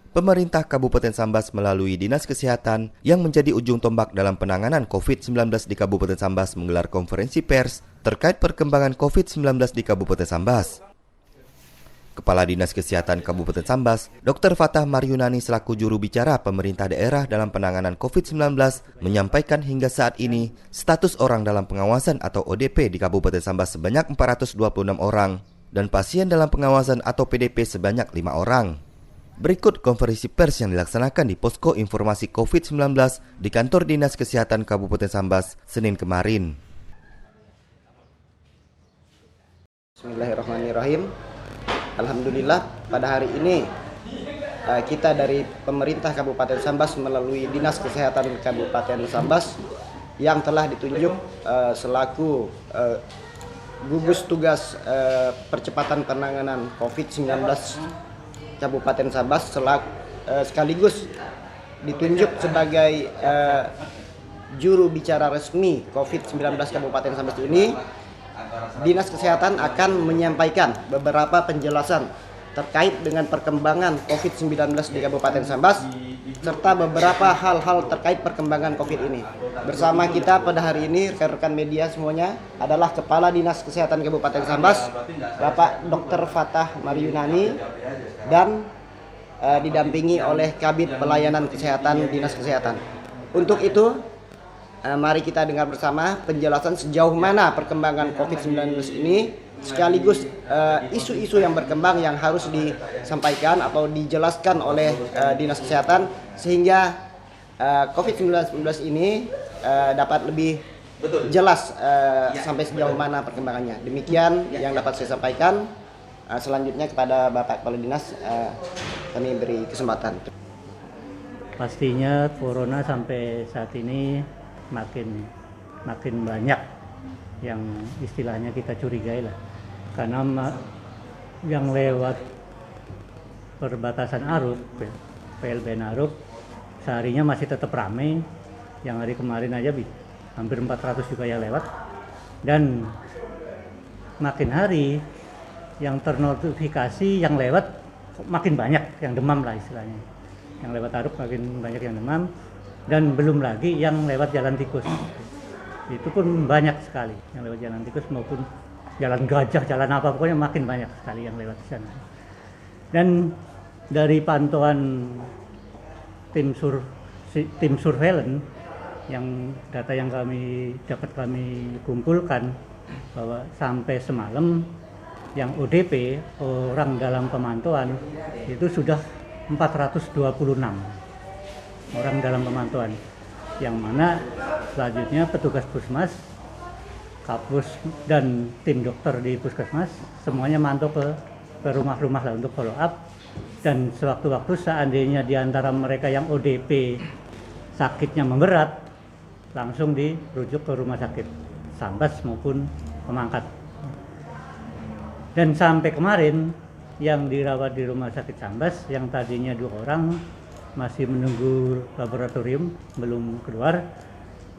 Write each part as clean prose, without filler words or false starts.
Pemerintah Kabupaten Sambas melalui Dinas Kesehatan yang menjadi ujung tombak dalam penanganan COVID-19 di Kabupaten Sambas menggelar konferensi pers terkait perkembangan COVID-19 di Kabupaten Sambas. Kepala Dinas Kesehatan Kabupaten Sambas, Dr. Fatah Maryunani selaku juru bicara pemerintah daerah dalam penanganan COVID-19 menyampaikan hingga saat ini status orang dalam pengawasan atau ODP di Kabupaten Sambas sebanyak 426 orang dan pasien dalam pengawasan atau PDP sebanyak 5 orang. Berikut konferensi pers yang dilaksanakan di Posko Informasi COVID-19 di Kantor Dinas Kesehatan Kabupaten Sambas, Senin kemarin. Bismillahirrahmanirrahim. Alhamdulillah pada hari ini kita dari pemerintah Kabupaten Sambas melalui Dinas Kesehatan Kabupaten Sambas yang telah ditunjuk selaku gugus tugas percepatan penanganan COVID-19 Kabupaten Sambas sekaligus ditunjuk sebagai juru bicara resmi COVID-19 Kabupaten Sambas ini. Dinas Kesehatan akan menyampaikan beberapa penjelasan terkait dengan perkembangan COVID-19 di Kabupaten Sambas serta beberapa hal-hal terkait perkembangan COVID ini. Bersama kita pada hari ini rekan-rekan media semuanya adalah Kepala Dinas Kesehatan Kabupaten Sambas, Bapak Dr. Fatah Maryunani, dan didampingi oleh Kabid Pelayanan Kesehatan Dinas Kesehatan. Untuk itu, mari kita dengar bersama penjelasan sejauh mana perkembangan COVID-19 ini sekaligus isu-isu yang berkembang yang harus disampaikan atau dijelaskan oleh Dinas Kesehatan sehingga COVID-19 ini dapat lebih jelas sampai sejauh mana perkembangannya. Demikian yang dapat saya sampaikan. Selanjutnya kepada Bapak Kepala Dinas kami beri kesempatan. Pastinya corona sampai saat ini makin banyak yang istilahnya kita curigai lah, karena yang lewat perbatasan Aruk, PLBN Aruk seharinya masih tetap ramai. Yang hari kemarin aja hampir 400 juga yang lewat, dan makin hari yang ternotifikasi yang lewat makin banyak yang demam lah istilahnya. Yang lewat Aruk makin banyak yang demam. Dan belum lagi yang lewat jalan tikus, itu pun banyak sekali yang lewat jalan tikus maupun jalan gajah, jalan apa pokoknya makin banyak sekali yang lewat di sana. Dan dari pantauan tim surveillance yang data yang kami kumpulkan bahwa sampai semalam yang ODP orang dalam pemantauan itu sudah 426 orang dalam pemantauan, yang mana selanjutnya petugas puskesmas, kapus dan tim dokter di puskesmas semuanya mantau ke rumah-rumah lah untuk follow up, dan sewaktu-waktu seandainya di antara mereka yang ODP sakitnya memberat langsung dirujuk ke rumah sakit Sambas maupun Pemangkat. Dan sampai kemarin yang dirawat di rumah sakit Sambas yang tadinya 2 orang masih menunggu laboratorium belum keluar,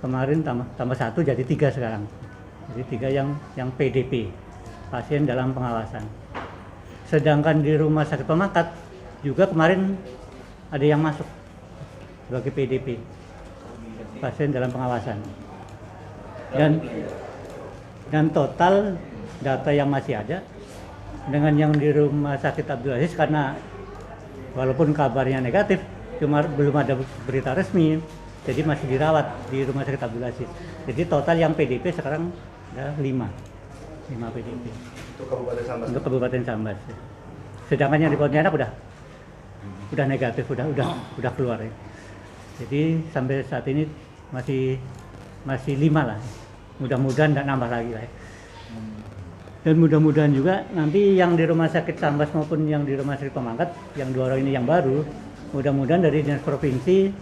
kemarin tambah 1 jadi 3 sekarang. Jadi 3 yang PDP, pasien dalam pengawasan. Sedangkan di rumah sakit Pemangkat juga kemarin ada yang masuk sebagai PDP, pasien dalam pengawasan. Dan total data yang masih ada dengan yang di rumah sakit Abdul Aziz, karena walaupun kabarnya negatif cuma belum ada berita resmi, jadi masih dirawat di rumah sakit Abdul Aziz. Jadi total yang PDP sekarang ada 5 PDP untuk Kabupaten Sambas. Sedangkan yang di Pontianak udah negatif, udah keluar ya. Jadi sampai saat ini masih 5 lah. Mudah-mudahan tidak nambah lagi lah ya. Dan mudah-mudahan juga nanti yang di rumah sakit Sambas maupun yang di rumah sakit Pemangkat, yang 2 orang ini yang baru, mudah-mudahan dari dinas provinsi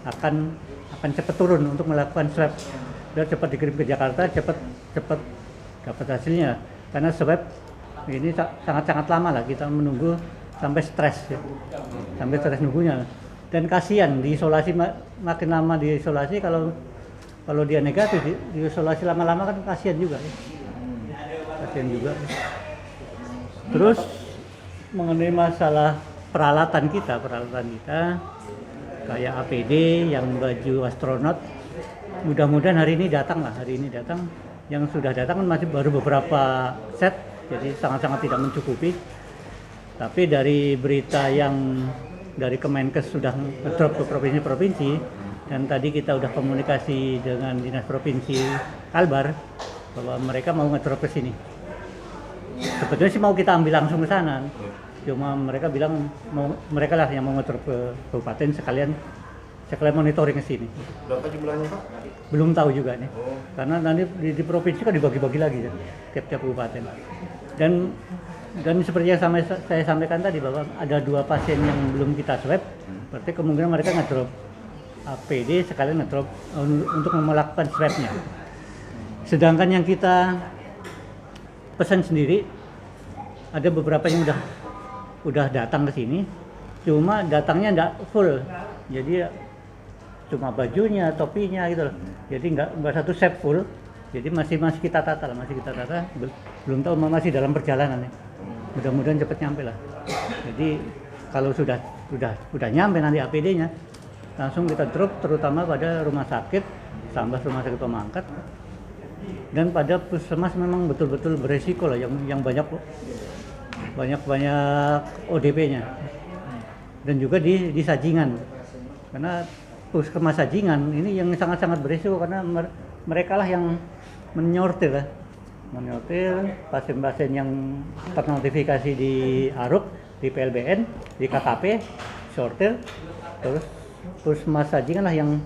akan cepat turun untuk melakukan swab, biar cepat dikirim ke Jakarta, cepat dapat hasilnya. Karena swab ini sangat-sangat lama lah, kita menunggu sampai stres ya. Sampai stres nunggunya. Dan kasihan diisolasi, makin lama diisolasi, kalau dia negatif diisolasi lama-lama kan kasihan juga ya. Kasihan juga. Terus mengenai masalah peralatan kita kayak APD yang baju astronot, mudah-mudahan hari ini datang. Yang sudah datang kan masih baru beberapa set, jadi sangat-sangat tidak mencukupi. Tapi dari berita yang dari Kemenkes sudah ngedrop ke provinsi-provinsi, dan tadi kita udah komunikasi dengan Dinas Provinsi Kalbar bahwa mereka mau ngedrop ke sini. Sebetulnya sih mau kita ambil langsung ke sana, cuma mereka bilang mereka lah yang mau ngedrop ke kabupaten sekalian monitoring ke sini. Berapa jumlahnya Pak? Belum tahu juga nih, karena nanti di provinsi kan dibagi-bagi lagi ya, tiap-tiap kabupaten. Dan seperti yang saya sampaikan tadi bahwa ada 2 pasien yang belum kita swab, berarti kemungkinan mereka ngedrop APD sekalian ngedrop untuk melakukan swabnya. Sedangkan yang kita pesan sendiri, ada beberapa yang udah datang ke sini, cuma datangnya nggak full, jadi cuma bajunya, topinya gitu loh. Jadi nggak satu set full, jadi masih kita tata, belum tahu masih dalam perjalanan ya. Mudah-mudahan cepat nyampe lah. Jadi kalau sudah nyampe nanti APD-nya, langsung kita drop terutama pada rumah sakit, Sambas rumah sakit pemangkat, dan pada puskesmas memang betul-betul beresiko lah, yang banyak ODP-nya, dan juga di Sajingan, karena puskesmas Sajingan ini yang sangat-sangat beresiko karena mereka lah yang menyortir pasien-pasien yang ternotifikasi di ARUP, di PLBN, di KKP, sortir, terus puskesmas Sajingan lah yang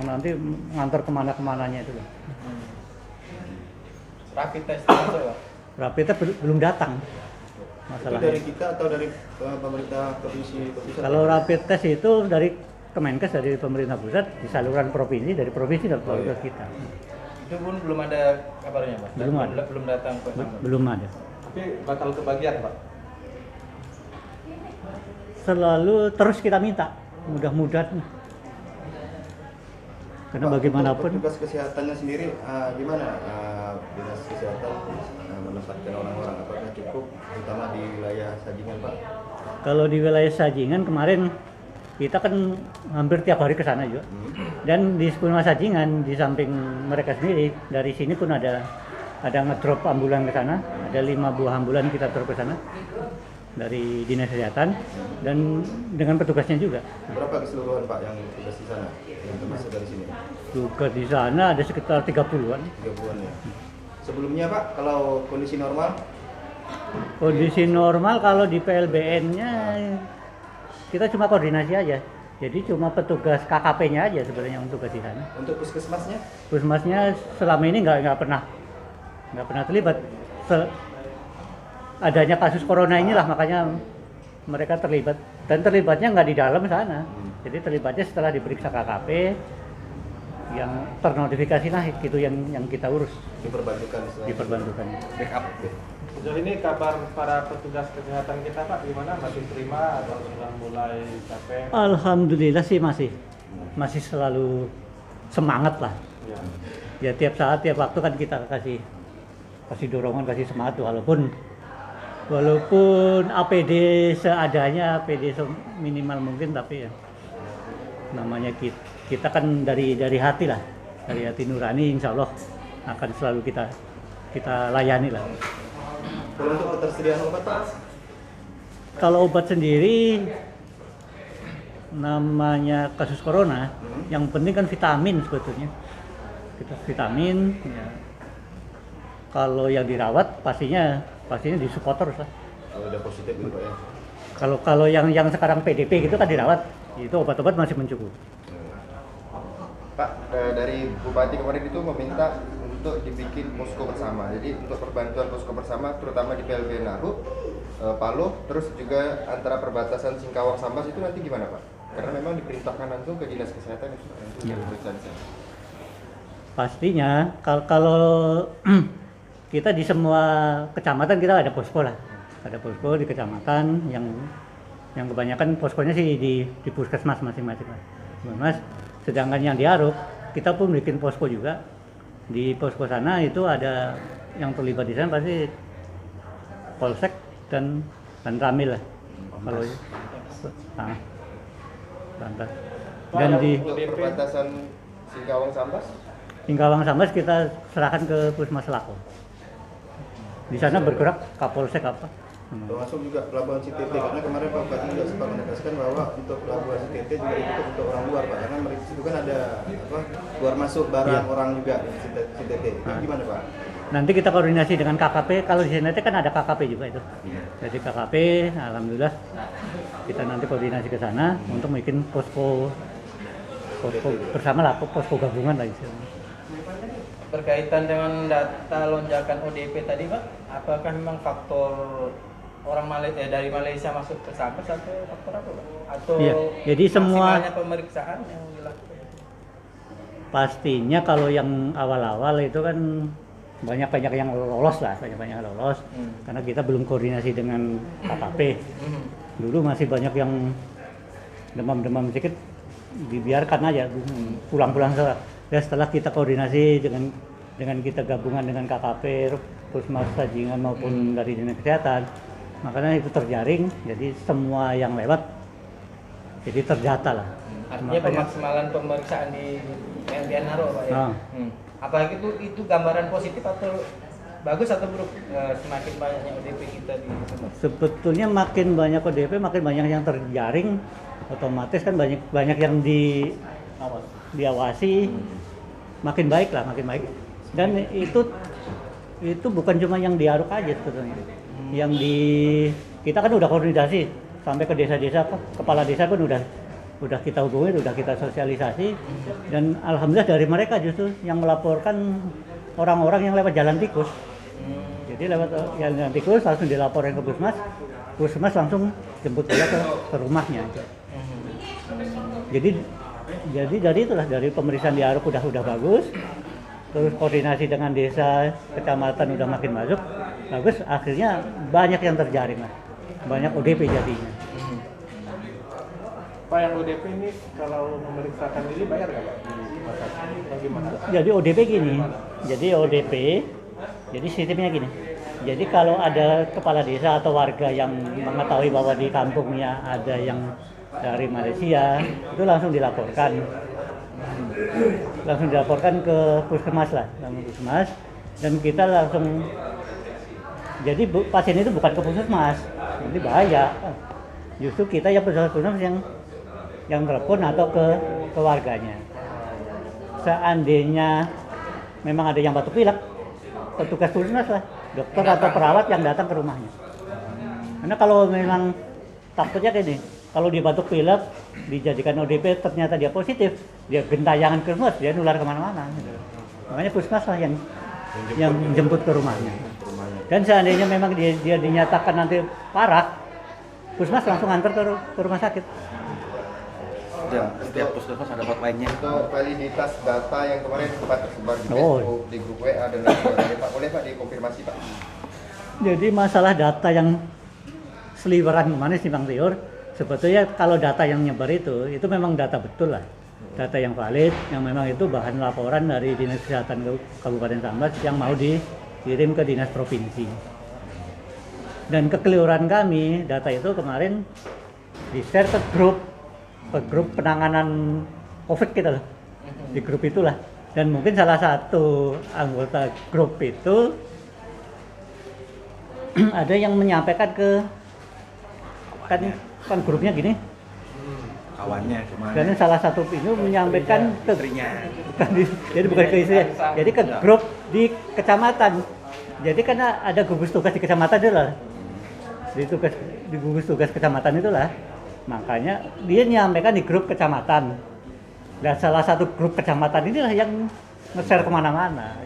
nanti ngantor kemana-kemananya itu. Rapid test Pak? Rapid test belum datang. Masalahnya. Itu dari kita atau dari pemerintah provinsi? Kalau rapid test itu dari Kemenkes, dari pemerintah pusat, di saluran provinsi, dari provinsi dan ke kita. Itu pun belum ada kabarnya Pak? Belum datang ke sana? Belum ada. Tapi bakal kebagian Pak? Selalu terus kita minta, mudah-mudahan. Karena Pak, bagaimanapun petugas kesehatannya sendiri gimana dinas kesehatan menempatkan orang-orang, apakah cukup terutama di wilayah Sajingan Pak? Kalau di wilayah Sajingan kemarin kita kan hampir tiap hari ke sana juga. Dan di Puskesmas Sajingan di samping mereka sendiri, dari sini pun ada ngedrop ambulan ke sana, ada 5 buah ambulan kita drop ke sana dari Dinas Kesehatan dan dengan petugasnya juga. Berapa keseluruhan Pak yang tugas di sana, yang termasuk dari sini? Tugas di sana ada sekitar 30-an. 30-an ya. Sebelumnya Pak, kalau kondisi normal? Kondisi normal kalau di PLBN-nya kita cuma koordinasi aja. Jadi cuma petugas KKP-nya aja sebenarnya untuk di sana. Untuk puskesmasnya? Puskesmasnya selama ini nggak pernah terlibat. Adanya kasus corona inilah makanya mereka terlibat, dan terlibatnya nggak di dalam sana. Jadi terlibatnya setelah diperiksa KKP yang ternotifikasi lah, itu yang kita urus. Diperbantukan. Backup. Sejauh ini kabar para petugas kesehatan kita Pak gimana? Masih terima atau sudah mulai capek? Alhamdulillah sih masih selalu semangat lah. Ya tiap saat, tiap waktu kan kita kasih dorongan, kasih semangat tuh, walaupun APD seadanya, APD minimal mungkin, tapi ya namanya kita kan dari hati lah, dari hati nurani, insya Allah akan selalu kita layani lah. Kalau untuk ketersediaan obat Pak? Kalau obat sendiri namanya kasus corona, yang penting kan vitamin sebetulnya. Vitamin ya. Kalau yang dirawat pastinya disupport terus lah. Kalau udah positif gitu Pak ya? Kalau yang sekarang PDP gitu kan dirawat, itu obat-obat masih mencukupi. Pak, dari Bupati kemarin itu meminta untuk dibikin posko bersama. Jadi untuk perbantuan posko bersama terutama di PLBN Naru, Paloh, terus juga antara perbatasan Singkawang Sambas itu nanti gimana Pak? Karena memang diperintahkan langsung ke Dinas Kesehatan untuk pemeriksaan di sana. Pastinya kalau kita di semua kecamatan kita ada posko lah. Ada posko di kecamatan yang kebanyakan poskonya sih di puskesmas masing-masing. Mas, sedangkan yang di Arup kita pun bikin posko juga. Di posko sana itu ada yang terlibat di sana pasti Polsek dan Ramil lah. Kalau Ah, lantas. Pak, Dan yang di Untuk perbatasan Singkawang Sambas, Singkawang Sambas kita serahkan ke Puskesmas Lako. Di sana bergerak Kapolsek apa? termasuk juga pelabuhan CTT, karena kemarin Pak Bupati juga sempat menegaskan bahwa untuk pelabuhan CTT juga ditutup untuk orang luar Pak, karena mereka itu kan ada keluar masuk barang orang juga di CTT. Itu gimana Pak? Nanti kita koordinasi dengan KKP, kalau di sini kan ada KKP juga itu. Jadi KKP, alhamdulillah kita nanti koordinasi ke sana untuk bikin posko bersama lah, posko gabungan lah istilahnya. Berkaitan dengan data lonjakan ODP tadi Pak, apakah memang faktor orang dari Malaysia masuk ke Sambas atau faktor apa Pak? Atau Iya, jadi semua maksimalnya pemeriksaan yang dilakukan? pastinya kalau yang awal-awal itu kan banyak yang lolos lah, banyak lolos. Karena kita belum koordinasi dengan KKP. Dulu masih banyak yang demam-demam sedikit, dibiarkan aja pulang-pulang saja. Dan setelah kita koordinasi dengan kita gabungan dengan KKP, Puskesmas Sajingan maupun dari Dinas Kesehatan, makanya itu terjaring, jadi semua yang lewat jadi terdata lah. Artinya pemaksimalan pemeriksaan di PLBN Naro Pak ya? Apalagi itu gambaran positif atau bagus atau buruk semakin banyaknya ODP kita di Sambas? Sebetulnya makin banyak ODP, makin banyak yang terjaring, otomatis kan banyak yang diawasi, makin baik lah, makin baik. Dan itu bukan cuma yang di Aruk aja sebetulnya. Yang kita kan udah koordinasi sampai ke desa-desa, kepala desa pun udah kita hubungi, udah kita sosialisasi, dan alhamdulillah dari mereka justru yang melaporkan orang-orang yang lewat jalan tikus. Jadi lewat jalan tikus langsung dilaporkan ke Puskesmas langsung jemput dia ke rumahnya. Jadi dari pemeriksaan di Aruk udah bagus, terus koordinasi dengan desa, kecamatan udah makin masuk, bagus, akhirnya banyak yang terjaring lah, banyak ODP jadinya. Pak, yang ODP ini kalau memeriksakan diri bayar nggak Pak? Bagaimana? Jadi ODP gini, jadi sistemnya gini. Jadi kalau ada kepala desa atau warga yang mengetahui bahwa di kampungnya ada yang dari Malaysia, itu langsung dilaporkan ke Puskesmas lah, dan kita langsung, jadi pasien itu bukan ke Puskesmas, jadi bahaya. Justru kita yang Puskesmas yang telepon atau ke warganya. Seandainya memang ada yang batuk pilek, petugas Puskesmas lah, dokter atau perawat yang datang ke rumahnya. Karena kalau memang takutnya kayak ini, kalau dia batuk pilek, dijadikan ODP ternyata dia positif, dia gentayangan ke rumah, dia nular kemana-mana. Gitu. Makanya Puskesmas lah yang jemput ke rumahnya. Dan seandainya memang dia dinyatakan nanti parah, Puskesmas langsung antar ke rumah sakit. Dan setiap puskesmas ada hotline-nya. untuk validitas data yang kemarin sempat tersebar di Facebook, di grup WA dan lain-lain, Pak, boleh Pak dikonfirmasi Pak? Jadi masalah data yang seliweran kemana simpang siur, sebetulnya kalau data yang nyebar itu memang data betul lah, data yang valid, yang memang itu bahan laporan dari Dinas Kesehatan Kabupaten Sambas yang mau dikirim ke Dinas Provinsi. Dan kekeliruan kami, data itu kemarin di-share ke grup penanganan COVID kita loh, di grup itulah. Dan mungkin salah satu anggota grup itu ada yang menyampaikan kan grupnya gini, Kawannya kemana? dan salah satu itu menyampaikan ke Istrinya. jadi bukan ke istri, jadi ke grup di kecamatan. Jadi karena ada gugus tugas di kecamatan itu lah, di gugus tugas kecamatan itulah, makanya dia menyampaikan di grup kecamatan. Dan salah satu grup kecamatan inilah yang nge-share kemana-mana.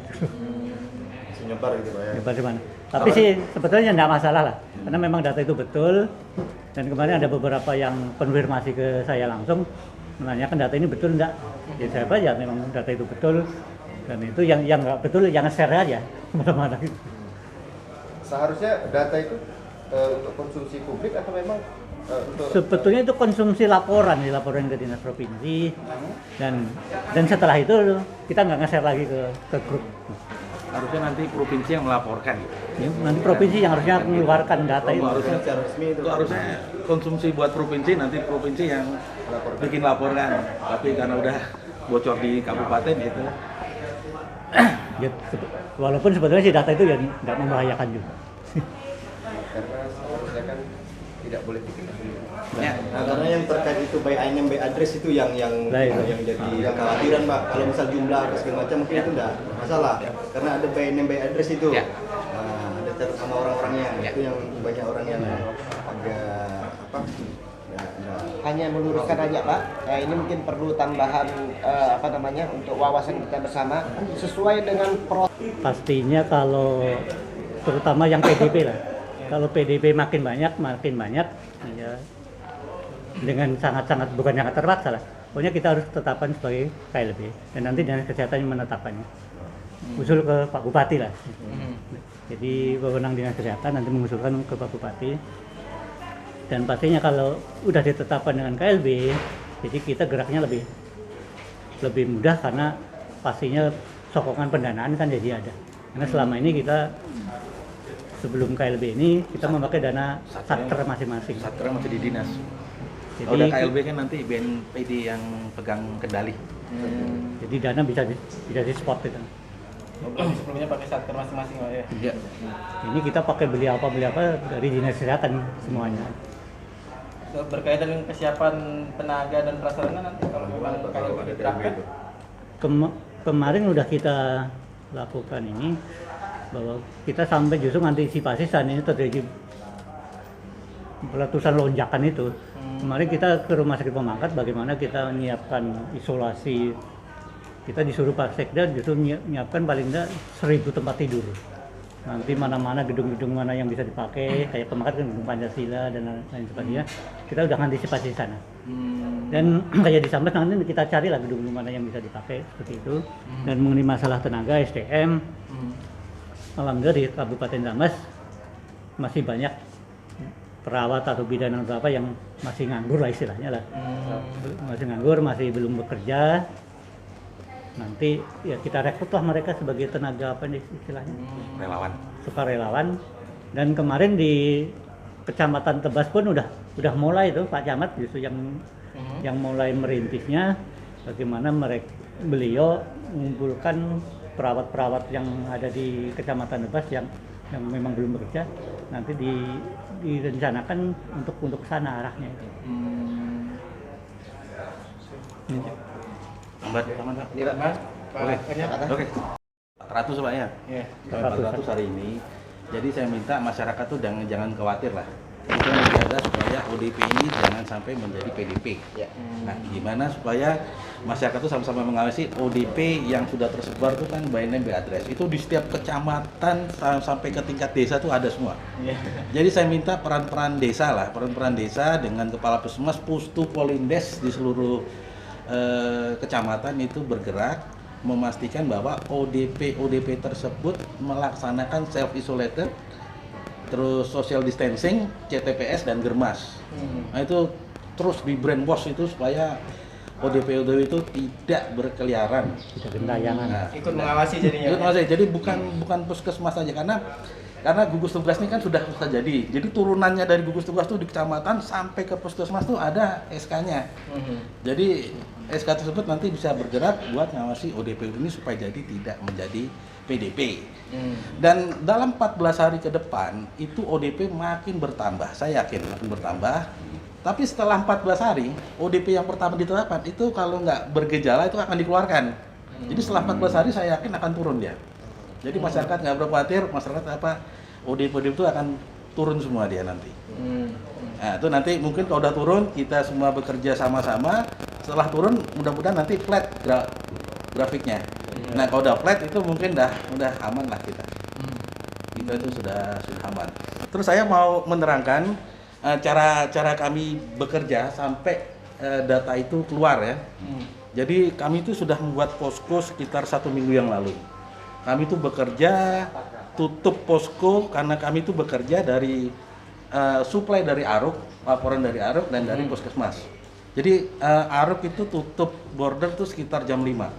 Nyebar gitu Pak ya. Nyebar di mana. Tapi sih sebetulnya tidak masalah lah, karena memang data itu betul. Dan kemarin ada beberapa yang konfirmasi ke saya langsung, menanyakan data ini betul enggak. Ya saya aja memang data itu betul. Dan itu yang nggak betul jangan share aja kemana-mana. Seharusnya data itu untuk konsumsi publik atau memang untuk Sebetulnya itu konsumsi laporan, dilaporin ke Dinas Provinsi, dan setelah itu kita nggak nge-share lagi ke grup. harusnya nanti provinsi yang melaporkan. Ya, nanti provinsi yang harusnya mengeluarkan data itu. Harusnya secara resmi itu harusnya konsumsi buat provinsi, nanti provinsi yang bikin laporan. Tapi karena udah bocor di kabupaten itu. Ya, walaupun sebetulnya si data itu ya tidak membahayakan juga. Karena seharusnya kan tidak boleh diketahui. Ya. Nah, karena yang terkait itu by name by address itu yang jadi kekhawatiran Pak. Kalau misal jumlah apa segala macam mungkin itu enggak masalah. Karena ada by name by address itu. Ya. Nah, ada catat sama orang-orangnya. Itu yang banyak orang yang agak apa? Hanya meluruskan aja Pak, ini mungkin perlu tambahan untuk wawasan kita bersama sesuai dengan Pastinya kalau terutama yang PDP lah. Kalau PDP makin banyak ya dengan sangat-sangat bukan sangat terpaksa lah. Pokoknya kita harus tetapkan sebagai KLB dan nanti Dinas Kesehatan yang menetapkannya. Usul ke Pak Bupati lah. Jadi wewenang Dinas Kesehatan nanti mengusulkan ke Pak Bupati. Dan pastinya kalau udah ditetapkan dengan KLB, jadi kita geraknya lebih mudah karena pastinya sokongan pendanaan kan jadi ada. Karena selama ini kita sebelum KLB ini kita memakai dana satker masing-masing. Satker masih di dinas. Jadi, kalau udah KLB kan nanti BNPD yang pegang kendali. Jadi dana bisa di spot itu. Sebelumnya pakai satker masing-masing Pak ya. Iya. Ini kita pakai beli apa dari Dinas Kesehatan semuanya. Berkaitan dengan kesiapan tenaga dan prasarana nanti kalau memang KLB diterapkan. Kemarin udah kita lakukan ini bahwa kita sampai justru antisipasi saat ini terjadi letusan lonjakan itu. Kemarin kita ke Rumah Sakit Pemangkat bagaimana kita menyiapkan isolasi. Kita disuruh Pak Sekda justru menyiapkan paling enggak 1.000 tempat tidur. Nanti mana-mana gedung-gedung mana yang bisa dipakai, kayak Pemangkat kan gedung Pancasila dan lain sebagainya. Kita udah antisipasi di sana. Dan kayak di Sambas nanti kita carilah gedung-gedung mana yang bisa dipakai seperti itu. Dan mengenai masalah tenaga SDM, alhamdulillah di Kabupaten Sambas masih banyak perawat atau bidan atau apa yang masih nganggur lah istilahnya lah. Masih nganggur, masih belum bekerja. Nanti ya kita rekrut lah mereka sebagai tenaga apa nih istilahnya? Relawan. Sukarelawan. Dan kemarin di Kecamatan Tebas pun udah mulai tuh Pak Camat justru yang mulai merintisnya bagaimana beliau mengumpulkan perawat-perawat yang ada di Kecamatan Tebas yang memang belum bekerja nanti direncanakan untuk sana arahnya itu. Lambat, aman Pak. Ini Pak. Oke. 400 Pak ya? Iya. 400 hari ini. Jadi saya minta masyarakat tuh jangan khawatir lah. Kita menjaga supaya ODP ini jangan sampai menjadi PDP. Ya. Nah, gimana supaya masyarakat tuh sama-sama mengawasi ODP yang sudah tersebar tuh kan by name by address. Itu di setiap kecamatan sampai ke tingkat desa tuh ada semua. Yeah. Jadi saya minta peran-peran desa dengan kepala puskesmas, pustu, polindes di seluruh kecamatan itu bergerak memastikan bahwa ODP tersebut melaksanakan self isolated, terus social distancing, CTPS dan germas. Nah itu terus di brainwash itu supaya ODP itu tidak berkeliaran, tidak gentayangan. Nah, ikut mengawasi jadinya. Ikut mengawasi. Jadi bukan puskesmas saja karena gugus tugas ini kan sudah jadi. Jadi turunannya dari gugus tugas itu di kecamatan sampai ke puskesmas tuh ada SK-nya. Jadi SK tersebut nanti bisa bergerak buat ngawasi ODP ini supaya jadi tidak menjadi PDP. Dan dalam 14 hari ke depan itu ODP makin bertambah. Saya yakin makin bertambah. Tapi setelah 14 hari ODP yang pertama ditetapkan itu kalau nggak bergejala itu akan dikeluarkan. Jadi setelah 14 hari saya yakin akan turun dia. Jadi masyarakat nggak perlu khawatir, ODP itu akan turun semua dia nanti. Nah itu nanti mungkin kalau udah turun kita semua bekerja sama-sama. Setelah turun mudah-mudahan nanti flat grafiknya. Nah kalau udah flat itu mungkin udah aman lah kita. Kita itu sudah aman. Terus saya mau menerangkan cara kami bekerja sampai data itu keluar ya. Jadi kami itu sudah membuat posko sekitar 1 minggu yang lalu. Kami itu bekerja tutup posko karena kami itu bekerja dari suplai dari Aruk, laporan dari Aruk dan dari puskesmas. Jadi Aruk itu tutup border tuh sekitar jam 5.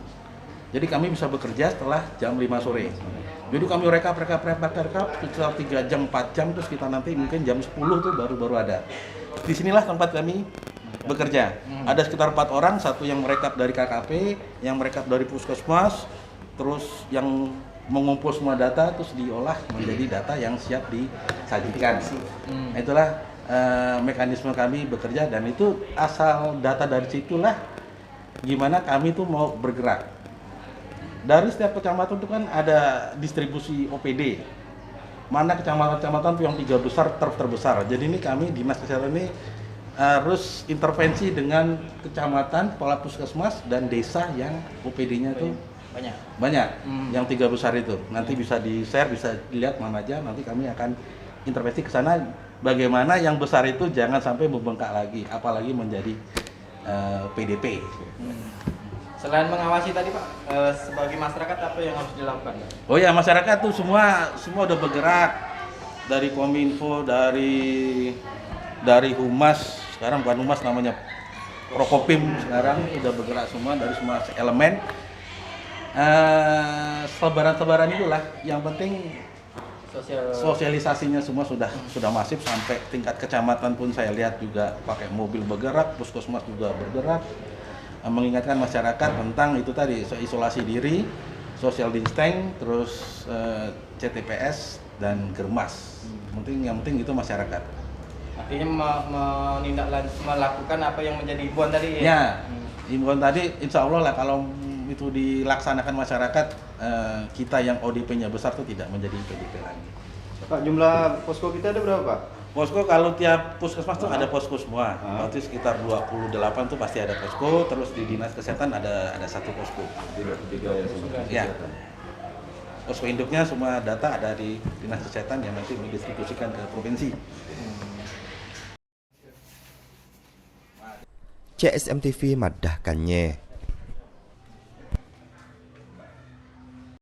Jadi kami bisa bekerja setelah jam 5 sore. Jadi kami rekap sekitar 3 jam, 4 jam, terus kita nanti mungkin jam 10 tuh baru ada. Disinilah tempat kami bekerja. Ada sekitar 4 orang, satu yang merekap dari KKP, yang merekap dari Puskesmas, terus yang mengumpul semua data, terus diolah menjadi data yang siap disajikan. Itulah mekanisme kami bekerja, dan itu asal data dari situlah gimana kami tuh mau bergerak. Dari setiap kecamatan itu kan ada distribusi OPD. Mana kecamatan-kecamatan tuh yang 3 besar terbesar. Jadi ini kami Dinas Kesehatan ini harus intervensi dengan kecamatan, kepala puskesmas dan desa yang OPD-nya itu banyak. Yang 3 besar itu nanti bisa di-share, bisa dilihat mana aja. Nanti kami akan intervensi ke sana. Bagaimana yang besar itu jangan sampai membengkak lagi, apalagi menjadi PDP. Selain mengawasi tadi Pak, sebagai masyarakat apa yang harus dilakukan? Oh ya, masyarakat tuh semua udah bergerak, dari Kominfo, dari Humas, sekarang bukan Humas namanya Prokopim, sekarang udah bergerak semua dari semua elemen. Selebaran itulah yang penting, sosialisasinya semua sudah masif sampai tingkat kecamatan pun saya lihat juga pakai mobil bergerak, puskesmas juga bergerak, mengingatkan masyarakat tentang itu tadi, isolasi diri, social distancing, terus CTPS dan germas. Yang penting itu masyarakat. Artinya melakukan apa yang menjadi himbauan tadi ya? Ya, himbauan tadi insya Allah lah kalau itu dilaksanakan masyarakat, kita yang ODP-nya besar itu tidak menjadi PDP lagi. Pak, jumlah posko kita ada berapa Pak? Posko kalau tiap puskesmas tuh ada posko semua. Berarti sekitar 28 tuh pasti ada posko, terus di Dinas Kesehatan ada 1 posko. Ya. Posko induknya semua data ada di Dinas Kesehatan yang nanti mendistribusikan ke provinsi. CSM TV madahkannya.